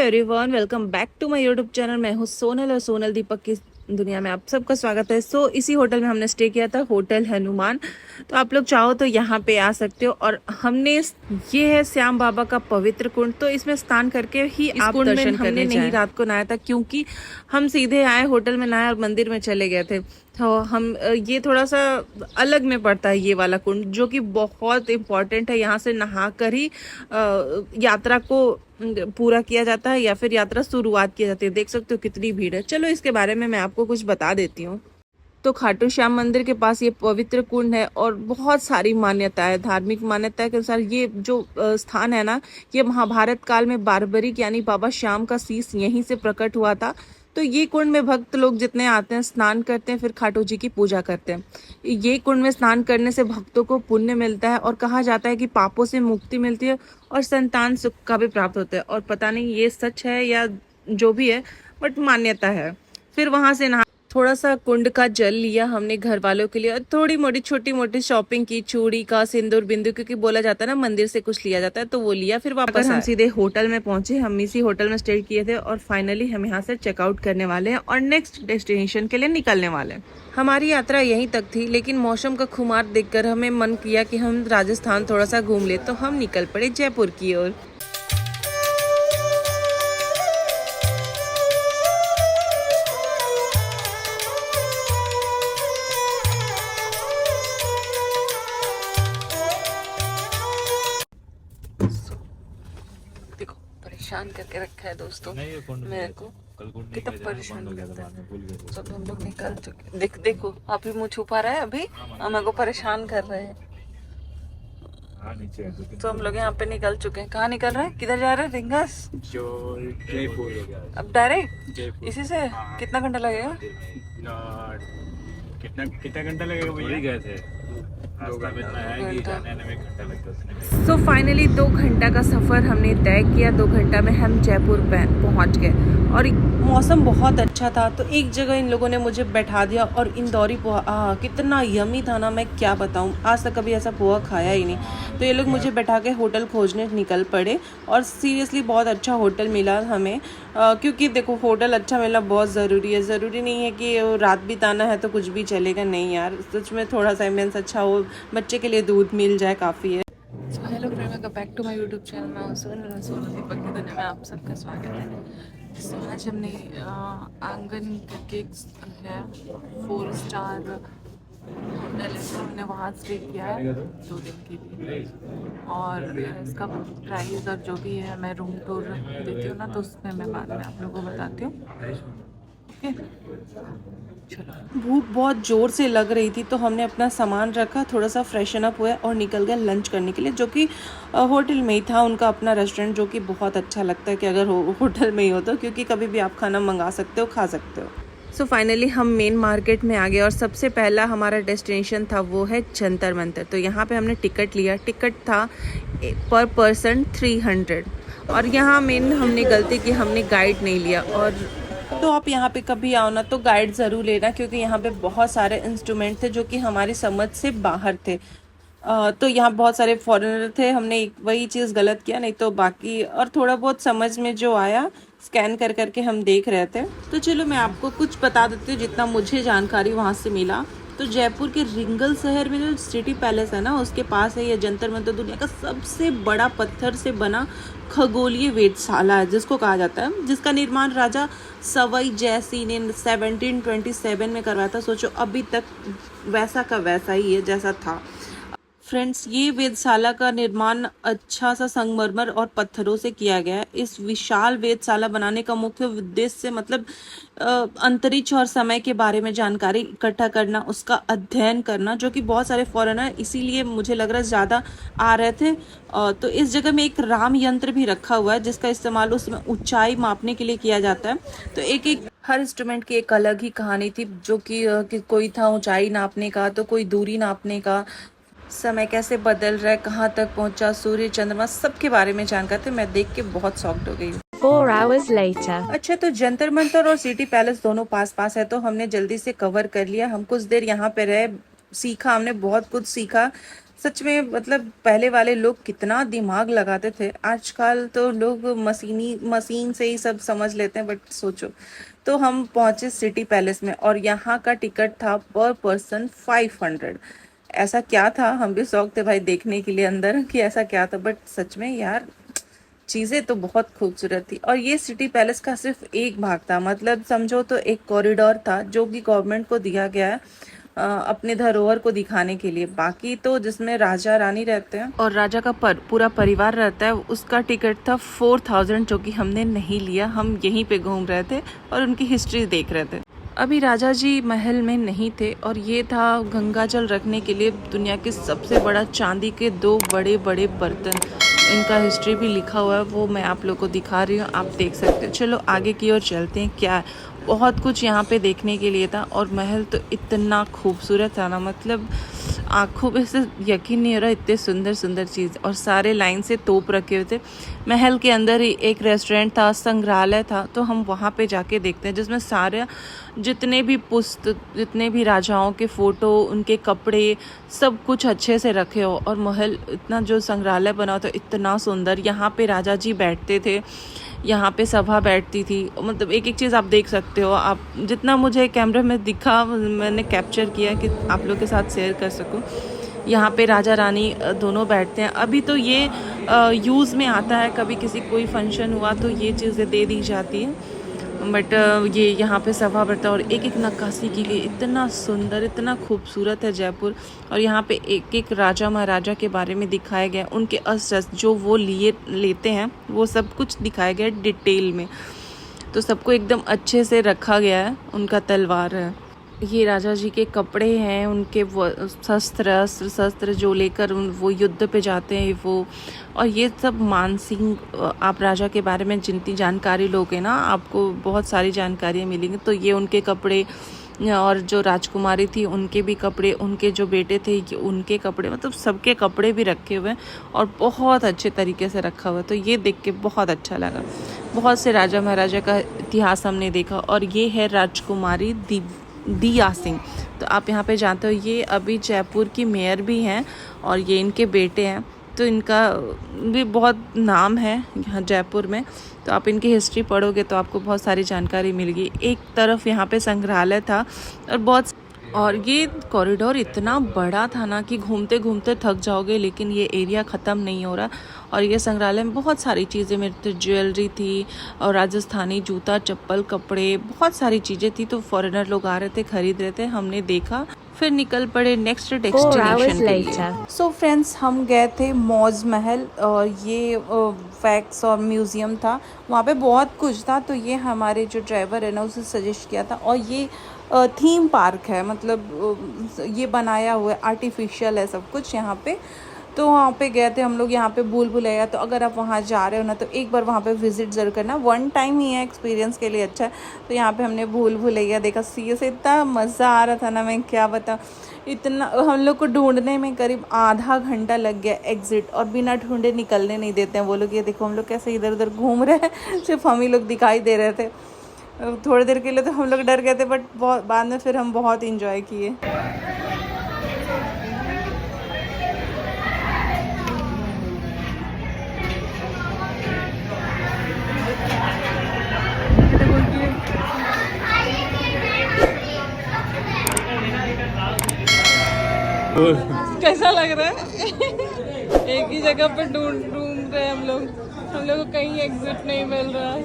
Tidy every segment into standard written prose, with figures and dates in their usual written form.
Everyone, welcome back to my YouTube channel. मैं हूँ सोनल और सोनल दीपक की दुनिया में आप सबका स्वागत है। इसी होटल में हमने स्टे किया था, होटल हनुमान। तो आप लोग चाहो तो यहाँ पे आ सकते हो। और ये है श्याम बाबा का पवित्र कुंड, तो इसमें स्नान करके ही आप दर्शन करने हमने नहीं रात को नहाया था, क्योंकि हम सीधे आए होटल में नहाए और मंदिर में चले गए थे। तो हम ये थोड़ा सा अलग में पड़ता है ये वाला कुंड, जो कि बहुत इम्पोर्टेंट है। यहाँ से नहा कर ही यात्रा को पूरा किया जाता है या फिर यात्रा शुरुआत की जाती है। देख सकते हो कितनी भीड़ है। चलो इसके बारे में मैं आपको कुछ बता देती हूँ। तो खाटू श्याम मंदिर के पास ये पवित्र कुंड है और बहुत सारी मान्यता है। धार्मिक मान्यता के अनुसार ये जो स्थान है ना, ये महाभारत काल में बारबरिक यानी बाबा श्याम का शीश यहीं से प्रकट हुआ था। तो ये कुंड में भक्त लोग जितने आते हैं स्नान करते हैं, फिर खाटू जी की पूजा करते हैं। ये कुंड में स्नान करने से भक्तों को पुण्य मिलता है और कहा जाता है कि पापों से मुक्ति मिलती है और संतान सुख का भी प्राप्त होता है। और पता नहीं ये सच है या जो भी है, बट मान्यता है। फिर वहां से थोड़ा सा कुंड का जल लिया हमने घर वालों के लिए और थोड़ी मोटी छोटी मोटी शॉपिंग की, चूड़ी का, सिंदूर बिंदु, क्योंकि बोला जाता है ना मंदिर से कुछ लिया जाता है, तो वो लिया। फिर वापस हम सीधे होटल में पहुंचे। हम इसी होटल में स्टे किए थे और फाइनली हम यहाँ से चेकआउट करने वाले हैं और नेक्स्ट डेस्टिनेशन के लिए निकलने वाले हैं। हमारी यात्रा यहीं तक थी, लेकिन मौसम का खुमार देखकर हमें मन किया कि हम राजस्थान थोड़ा सा घूम ले, तो हम निकल पड़े जयपुर की ओर। देखो परेशान करके रखा है दोस्तों मेरे को, कितना परेशान करता है। सब हम लोग निकल चुके। देखो आप ही मुँह छुपा रहा है अभी और मेरे को परेशान कर रहे हैं। तो हम लोग यहाँ पे निकल चुके हैं। कहाँ निकल रहे हैं, किधर जा रहे हैं? रिंगस अब डायरेक्ट इसी से? कितना घंटा लगेगा? कितना घंटा लगेगा भैया? गए थे सो फाइनली 2 घंटा का सफ़र हमने तय किया। 2 घंटा में हम जयपुर पहुंच गए और मौसम बहुत अच्छा था। तो एक जगह इन लोगों ने मुझे बैठा दिया और इंदौरी पोहा, कितना यमी था ना, मैं क्या बताऊं। आज तक कभी ऐसा पोहा खाया ही नहीं। तो ये लोग मुझे बैठा के होटल खोजने निकल पड़े और सीरियसली बहुत अच्छा होटल मिला हमें। क्योंकि देखो होटल अच्छा मिलना बहुत ज़रूरी है। ज़रूरी नहीं है कि रात बिताना है तो कुछ भी चलेगा, नहीं यार। सच में थोड़ा सा एम्बियंस अच्छा हो, बच्चे के लिए दूध मिल जाए, काफ़ी है। So hello friend, welcome back to my YouTube channel. मैं सोनल दीपक की दुनिया में आप सबका स्वागत है। सो आज हमने आंगन करके है 4 स्टार होटल है, तो हमने वहाँ स्टे किया है 2 दिन के लिए। और इसका प्राइस और जो भी है मैं रूम टूर देती हूँ ना, तो उसमें मैं बाद में आप लोगों को बताती हूँ। ओके चलो। भूख बहुत ज़ोर से लग रही थी, तो हमने अपना सामान रखा, थोड़ा सा फ्रेशन अप हुआ और निकल गए लंच करने के लिए, जो कि होटल में ही था। उनका अपना रेस्टोरेंट, जो कि बहुत अच्छा लगता है कि अगर होटल में ही हो तो, क्योंकि कभी भी आप खाना मंगा सकते हो, खा सकते हो। सो फाइनली हम मेन मार्केट में आ गए और सबसे पहला हमारा डेस्टिनेशन था वो है जंतर मंतर। तो यहाँ पे हमने टिकट लिया। टिकट था पर पर्सन 300। और यहाँ मेन हमने गलती की, हमने गाइड नहीं लिया। और तो आप यहाँ पे कभी आओ ना तो गाइड ज़रूर लेना, क्योंकि यहाँ पे बहुत सारे इंस्ट्रूमेंट थे जो कि हमारी समझ से बाहर थे। तो यहाँ बहुत सारे फॉरेनर थे। हमने वही चीज़ गलत किया, नहीं तो बाकी और थोड़ा बहुत समझ में जो आया स्कैन कर करके हम देख रहे थे। तो चलो मैं आपको कुछ बता देती हूँ जितना मुझे जानकारी वहाँ से मिला। तो जयपुर के रिंगल शहर में जो सिटी पैलेस है ना, उसके पास है ये जंतर मंतर, दुनिया का सबसे बड़ा पत्थर से बना खगोलीय वेधशाला है, जिसको कहा जाता है, जिसका निर्माण राजा सवाई जयसिंह ने 1727 में करवाया था। सोचो अभी तक वैसा का वैसा ही है जैसा था। फ्रेंड्स, ये वेधशाला का निर्माण अच्छा सा संगमरमर और पत्थरों से किया गया है। इस विशाल वेधशाला बनाने का मुख्य उद्देश्य मतलब अंतरिक्ष और समय के बारे में जानकारी इकट्ठा करना, उसका अध्ययन करना, जो कि बहुत सारे फॉरेनर इसीलिए मुझे लग रहा है ज़्यादा आ रहे थे। तो इस जगह में एक राम यंत्र भी रखा हुआ है, जिसका इस्तेमाल उसमें ऊंचाई मापने के लिए किया जाता है। तो एक हर इंस्ट्रूमेंट की एक अलग ही कहानी थी, जो कि कोई था ऊंचाई नापने का, तो कोई दूरी नापने का, समय कैसे बदल रहा है, कहाँ तक पहुंचा, सूर्य चंद्रमा, सबके बारे में जानकारी थी। मैं देख के बहुत शॉक्ड हो गई। 4 hours later. अच्छा, तो जंतर मंतर और सिटी पैलेस दोनों पास पास है, तो हमने जल्दी से कवर कर लिया। हम कुछ देर यहाँ पे रहे, सीखा, हमने बहुत कुछ सीखा। सच में मतलब पहले वाले लोग कितना दिमाग लगाते थे, आजकल तो लोग मशीन से ही सब समझ लेते हैं। बट सोचो, तो हम पहुंचे सिटी पैलेस में और यहाँ का टिकट था पर पर्सन 500। ऐसा क्या था, हम भी शौक थे भाई देखने के लिए अंदर कि ऐसा क्या था। बट सच में यार चीज़ें तो बहुत खूबसूरत थी। और ये सिटी पैलेस का सिर्फ एक भाग था, मतलब समझो तो एक कॉरिडोर था जो कि गवर्नमेंट को दिया गया है अपने धरोहर को दिखाने के लिए। बाकी तो जिसमें राजा रानी रहते हैं और राजा का पूरा परिवार रहता है, उसका टिकट था 4000, जो कि हमने नहीं लिया। हम यहीं पे घूम रहे थे और उनकी हिस्ट्री देख रहे थे। अभी राजा जी महल में नहीं थे और ये था गंगा जल रखने के लिए दुनिया के सबसे बड़ा चांदी के 2 बड़े बड़े बर्तन। इनका हिस्ट्री भी लिखा हुआ है, वो मैं आप लोग को दिखा रही हूँ, आप देख सकते हो। चलो आगे की ओर चलते हैं। क्या है, बहुत कुछ यहाँ पे देखने के लिए था और महल तो इतना खूबसूरत था ना, मतलब आंखों पे से यकीन नहीं हो रहा, इतने सुंदर सुंदर चीज़। और सारे लाइन से तोप रखे हुए थे। महल के अंदर ही एक रेस्टोरेंट था, संग्रहालय था, तो हम वहाँ पे जाके देखते हैं, जिसमें सारे जितने भी राजाओं के फ़ोटो, उनके कपड़े, सब कुछ अच्छे से रखे हो। और महल इतना जो संग्रहालय बना था इतना सुंदर। यहाँ पे राजा जी बैठते थे, यहाँ पे सभा बैठती थी, मतलब एक एक चीज़ आप देख सकते हो। आप जितना मुझे कैमरे में दिखा मैंने कैप्चर किया कि आप लोग के साथ शेयर कर सकूं। यहाँ पे राजा रानी दोनों बैठते हैं। अभी तो ये यूज़ में आता है, कभी किसी कोई फंक्शन हुआ तो ये चीज़ें दे दी जाती हैं। बट ये यहाँ पे सभा बैठता है और एक एक नक्काशी की गई, इतना सुंदर, इतना खूबसूरत है जयपुर। और यहाँ पे एक एक राजा महाराजा के बारे में दिखाया गया, उनके अस्त्र जो वो लेते हैं वो सब कुछ दिखाया गया डिटेल में। तो सबको एकदम अच्छे से रखा गया है। उनका तलवार है, ये राजा जी के कपड़े हैं, उनके वो शस्त्र जो लेकर वो युद्ध पे जाते हैं वो। और ये सब मानसिंह, आप राजा के बारे में जितनी जानकारी लोगे ना, आपको बहुत सारी जानकारियाँ मिलेंगी। तो ये उनके कपड़े, और जो राजकुमारी थी उनके भी कपड़े, उनके जो बेटे थे उनके कपड़े, मतलब सबके कपड़े भी रखे हुए हैं और बहुत अच्छे तरीके से रखा हुआ है। तो ये देख के बहुत अच्छा लगा। बहुत से राजा महाराजा का इतिहास हमने देखा। और ये है राजकुमारी दिया सिंह। तो आप यहाँ पे जानते हो ये अभी जयपुर की मेयर भी हैं और ये इनके बेटे हैं। तो इनका भी बहुत नाम है यहाँ जयपुर में। तो आप इनकी हिस्ट्री पढ़ोगे तो आपको बहुत सारी जानकारी मिलेगी। एक तरफ यहाँ पे संग्रहालय था और ये कॉरिडोर इतना बड़ा था ना कि घूमते घूमते थक जाओगे, लेकिन ये एरिया ख़त्म नहीं हो रहा। और ये संग्रहालय में बहुत सारी चीज़ें मिलती, ज्वेलरी थी और राजस्थानी जूता, चप्पल, कपड़े, बहुत सारी चीज़ें थी। तो फॉरेनर लोग आ रहे थे, खरीद रहे थे, हमने देखा, फिर निकल पड़े नेक्स्ट डेस्टिनेशन के लिए। सो फ्रेंड्स, हम गए थे मौज महल और ये फैक्ट्स और म्यूज़ियम था, वहाँ पे बहुत कुछ था। तो ये हमारे जो ड्राइवर है ना उसे सजेस्ट किया था। और ये थीम पार्क है, मतलब ये बनाया हुआ है, आर्टिफिशियल है सब कुछ यहाँ पे। तो वहाँ पे गए थे हम लोग, यहाँ पे भूल भुलैया। तो अगर आप वहाँ जा रहे हो ना तो एक बार वहाँ पे विज़िट ज़रूर करना, 1 टाइम ही है, एक्सपीरियंस के लिए अच्छा है। तो यहाँ पे हमने भूल भुलैया देखा, सी से इतना मज़ा आ रहा था ना, मैं क्या बताऊँ। इतना हम लोग को ढूंढने में करीब आधा घंटा लग गया एग्ज़िट, और बिना ढूंढे निकलने नहीं देते हैं वो लोग। ये देखो हम लोग कैसे इधर उधर घूम रहे हैं, सिर्फ हम ही लोग दिखाई दे रहे थे। थोड़ी देर के लिए तो हम लोग डर गए थे, बट बहुत बाद में फिर हम बहुत इंजॉय किए। कैसा लग रहा है? एक ही जगह पर ढूंढ रहे हैं हम लोग को कहीं एग्जिट नहीं मिल रहा है।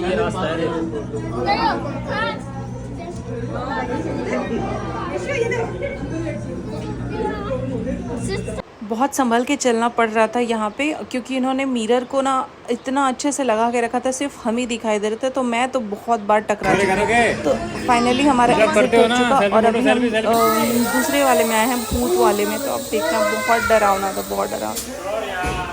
ये रास्ता है। बहुत संभल के चलना पड़ रहा था यहाँ पे, क्योंकि इन्होंने मिरर को ना इतना अच्छे से लगा के रखा था, सिर्फ हम ही दिखाई दे रहे थे। तो मैं तो बहुत बार टकरा चुकी। तो फाइनली हमारा एग्जिट हो चुका और अभी हम दूसरे वाले में आए हैं, भूत वाले में। तो अब देखना, बहुत डरावना था, बहुत डरावना।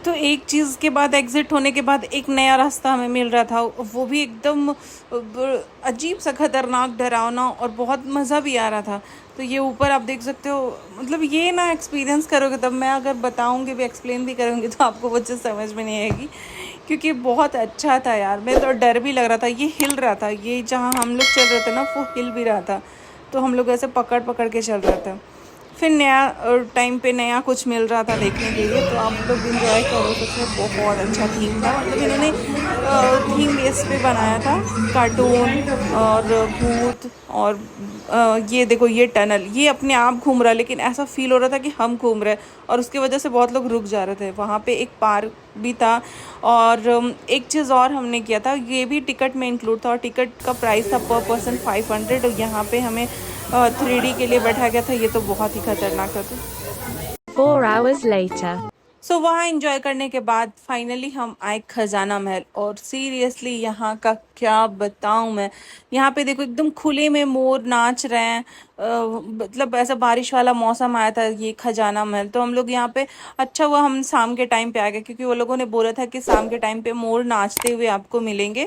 तो एक चीज़ के बाद एग्ज़िट होने के बाद एक नया रास्ता हमें मिल रहा था, वो भी एकदम अजीब सा खतरनाक, डरावना, और बहुत मज़ा भी आ रहा था। तो ये ऊपर आप देख सकते हो, मतलब ये ना एक्सपीरियंस करोगे तब, मैं अगर बताऊंगी भी, एक्सप्लेन भी करूँगी तो आपको वो चीज़ समझ में नहीं आएगी, क्योंकि बहुत अच्छा था यार। मैं तो डर भी लग रहा था, ये हिल रहा था, ये जहाँ हम लोग चल रहे थे ना वो हिल भी रहा था, तो हम लोग ऐसे पकड़ पकड़ के चल रहे थे। फिर नया टाइम पे नया कुछ मिल रहा था देखने के लिए, तो आप लोग इंजॉय करो। सच में बहुत अच्छा थीम था, मतलब इन्होंने थीम बेस पे बनाया था, कार्टून और भूत, और ये देखो ये टनल, ये अपने आप घूम रहा है, लेकिन ऐसा फील हो रहा था कि हम घूम रहे हैं, और उसकी वजह से बहुत लोग रुक जा रहे थे। वहाँ पे एक पार्क भी था, और एक चीज़ और हमने किया था, ये भी टिकट में इंक्लूड था, और टिकट का प्राइस था पर पर्सन 500, और यहाँ पे हमें 3D के लिए बैठा गया था। ये तो बहुत ही खतरनाक था। 4 hours later. सो वहाँ एंजॉय करने के बाद फाइनली हम आए खजाना महल, और सीरियसली यहाँ का क्या बताऊँ मैं। यहाँ पे देखो एकदम खुले में मोर नाच रहे हैं, मतलब ऐसा बारिश वाला मौसम आया था ये खजाना महल। तो हम लोग यहाँ पे, अच्छा हुआ हम शाम के टाइम पे आ गए, क्योंकि वो लोगों ने बोला था कि शाम के टाइम पे मोर नाचते हुए आपको मिलेंगे।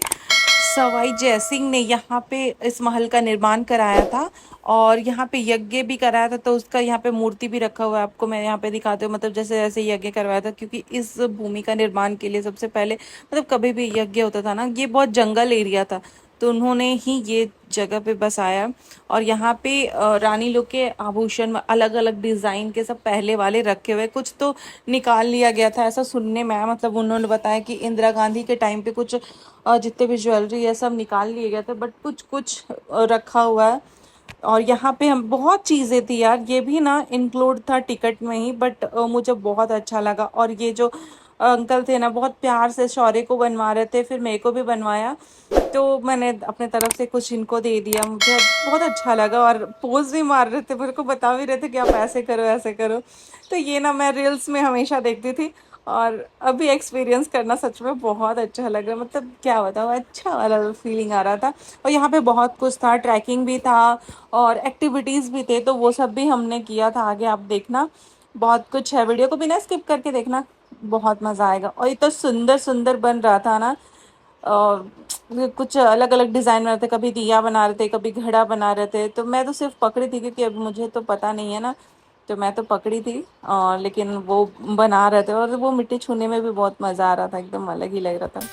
सवाई जयसिंह ने यहाँ पे इस महल का निर्माण कराया था, और यहाँ पे यज्ञ भी कराया था, तो उसका यहाँ पे मूर्ति भी रखा हुआ है, आपको मैं यहाँ पे दिखाती हूँ। मतलब जैसे जैसे यज्ञ करवाया था, क्योंकि इस भूमि का निर्माण के लिए सबसे पहले, मतलब कभी भी यज्ञ होता था ना, ये बहुत जंगल एरिया था, तो उन्होंने ही ये जगह पे बसाया। और यहाँ पे रानी लोग के आभूषण अलग अलग डिजाइन के सब पहले वाले रखे हुए, कुछ तो निकाल लिया गया था ऐसा सुनने में आया। मतलब उन्होंने बताया कि इंदिरा गांधी के टाइम पे कुछ जितने भी ज्वेलरी है सब निकाल लिए गए थे, बट कुछ कुछ रखा हुआ है। और यहाँ पे हम बहुत चीज़ें थी यार, ये भी ना इंक्लूड था टिकट में ही, बट मुझे बहुत अच्छा लगा। और ये जो अंकल थे ना, बहुत प्यार से शौर्य को बनवा रहे थे, फिर मेरे को भी बनवाया, तो मैंने अपने तरफ से कुछ इनको दे दिया। मुझे बहुत अच्छा लगा, और पोज भी मार रहे थे, मेरे को बता भी रहे थे कि आप ऐसे करो ऐसे करो। तो ये ना मैं रील्स में हमेशा देखती थी, और अभी एक्सपीरियंस करना सच में बहुत अच्छा लग रहा है। मतलब क्या बताऊँ, अच्छा वाला फीलिंग आ रहा था। और यहाँ पे बहुत कुछ था, ट्रैकिंग भी था और एक्टिविटीज़ भी थे, तो वो सब भी हमने किया था। आगे आप देखना, बहुत कुछ है, वीडियो को बिना स्किप करके देखना, बहुत मज़ा आएगा। और इतना सुंदर सुंदर बन रहा था ना, और कुछ अलग अलग डिज़ाइन बना रहे थे, कभी दिया बना रहे थे, कभी घड़ा बना रहे थे। तो मैं तो सिर्फ पकड़ी थी, क्योंकि अब मुझे तो पता नहीं है ना, तो मैं तो पकड़ी थी। लेकिन वो बना रहे थे, और वो मिट्टी छूने में भी बहुत मज़ा आ रहा था, एकदम अलग ही लग रहा था।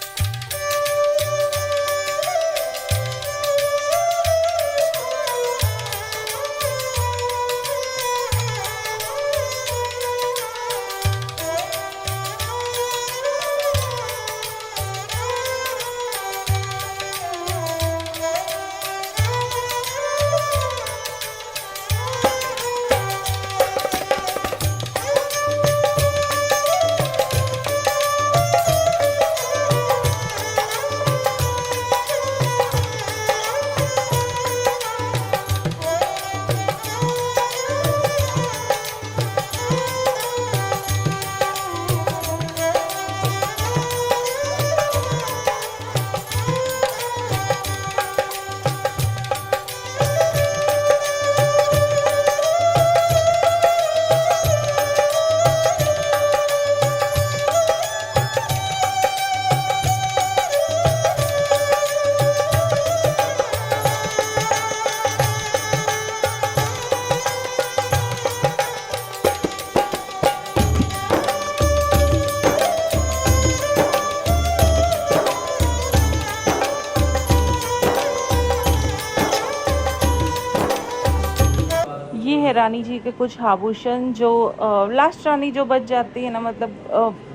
ये है रानी जी के कुछ आभूषण, जो लास्ट रानी जो बच जाती है ना, मतलब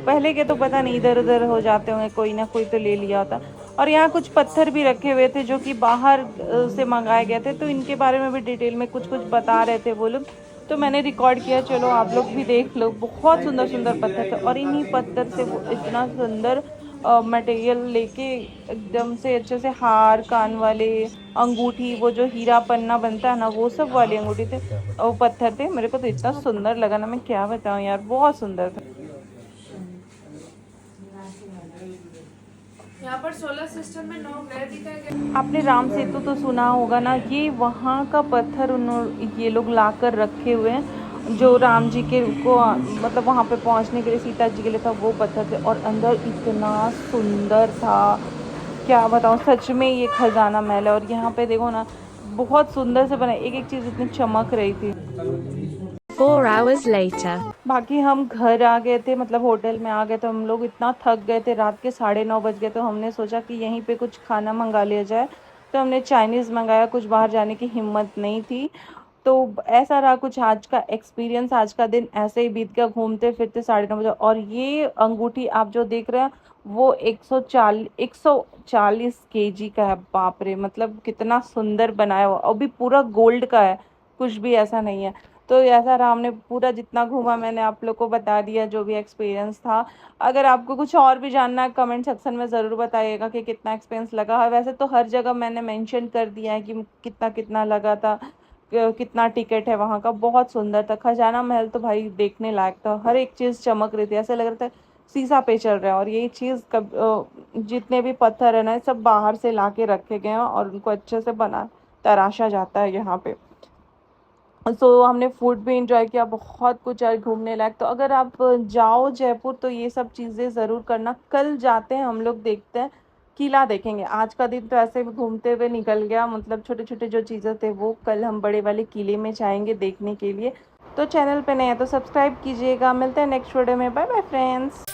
पहले के तो पता नहीं इधर उधर हो जाते होंगे, कोई ना कोई तो ले लिया होता। और यहाँ कुछ पत्थर भी रखे हुए थे, जो कि बाहर से मंगाए गए थे, तो इनके बारे में भी डिटेल में कुछ कुछ बता रहे थे वो लोग, तो मैंने रिकॉर्ड किया। चलो आप लोग भी देख लो, बहुत सुंदर सुंदर पत्थर थे, और इन्हीं पत्थर से वो इतना सुंदर मटेरियल लेके एकदम से अच्छे से हार, कान वाले, अंगूठी, वो जो हीरा पन्ना बनता है ना, वो सब वाली अंगूठी थे, वो पत्थर थे। मेरे को तो इतना सुंदर लगा ना, मैं क्या बताऊँ यार, बहुत सुंदर था। यहाँ पर सोलर सिस्टम में 9 ग्रह दिखाए गए। आपने राम सेतु तो सुना होगा ना, ये वहाँ का पत्थर ये लोग लाकर रखे हुए हैं, जो राम जी के को मतलब वहाँ पे पहुँचने के लिए, सीता जी के लिए था, वो पत्थर थे। और अंदर इतना सुंदर था, क्या बताऊँ, सच में ये खजाना महल है। और यहाँ पे देखो ना, बहुत सुंदर से बना, एक एक चीज़ इतनी चमक रही थी। 4 hours later. बाकी हम घर आ गए थे, मतलब होटल में आ गए, तो हम लोग इतना थक गए थे, रात के 9:30 बज गए, तो हमने सोचा कि यहीं पे कुछ खाना मंगा लिया जाए। तो हमने चाइनीज़ मंगाया, कुछ बाहर जाने की हिम्मत नहीं थी। तो ऐसा रहा कुछ आज का एक्सपीरियंस, आज का दिन ऐसे ही बीत गया घूमते फिरते 9:30 बजे। और ये अंगूठी आप जो देख रहे हैं, वो 140 केजी का है। बाप रे, मतलब कितना सुंदर बनाया हुआ, और भी पूरा गोल्ड का है, कुछ भी ऐसा नहीं है। तो ऐसा रहा, हमने पूरा जितना घूमा मैंने आप लोग को बता दिया, जो भी एक्सपीरियंस था। अगर आपको कुछ और भी जानना है, कमेंट सेक्शन में ज़रूर बताइएगा कि कितना एक्सपेंस लगा है। वैसे तो हर जगह मैंने मेंशन कर दिया है कि कितना कितना लगा था, कितना टिकट है वहाँ का। बहुत सुंदर था खजाना महल, तो भाई देखने लायक था, हर एक चीज़ चमक रही थी, ऐसा लग रहा था शीशा पे चल रहा है। और ये चीज़ जितने भी पत्थर है ना, सब बाहर से ला के रखे गए हैं और उनको अच्छे से बना तराशा जाता है यहाँ पे। हमने फूड भी इंजॉय किया, बहुत कुछ है घूमने लायक। तो अगर आप जाओ जयपुर तो ये सब चीज़ें ज़रूर करना। कल जाते हैं हम लोग, देखते हैं, किला देखेंगे। आज का दिन तो ऐसे भी घूमते हुए निकल गया, मतलब छोटे छोटे जो चीज़ें थे वो, कल हम बड़े वाले किले में जाएंगे देखने के लिए। तो चैनल पे नए हैं तो सब्सक्राइब कीजिएगा। मिलते हैं नेक्स्ट वीडियो में, बाय बाय फ्रेंड्स।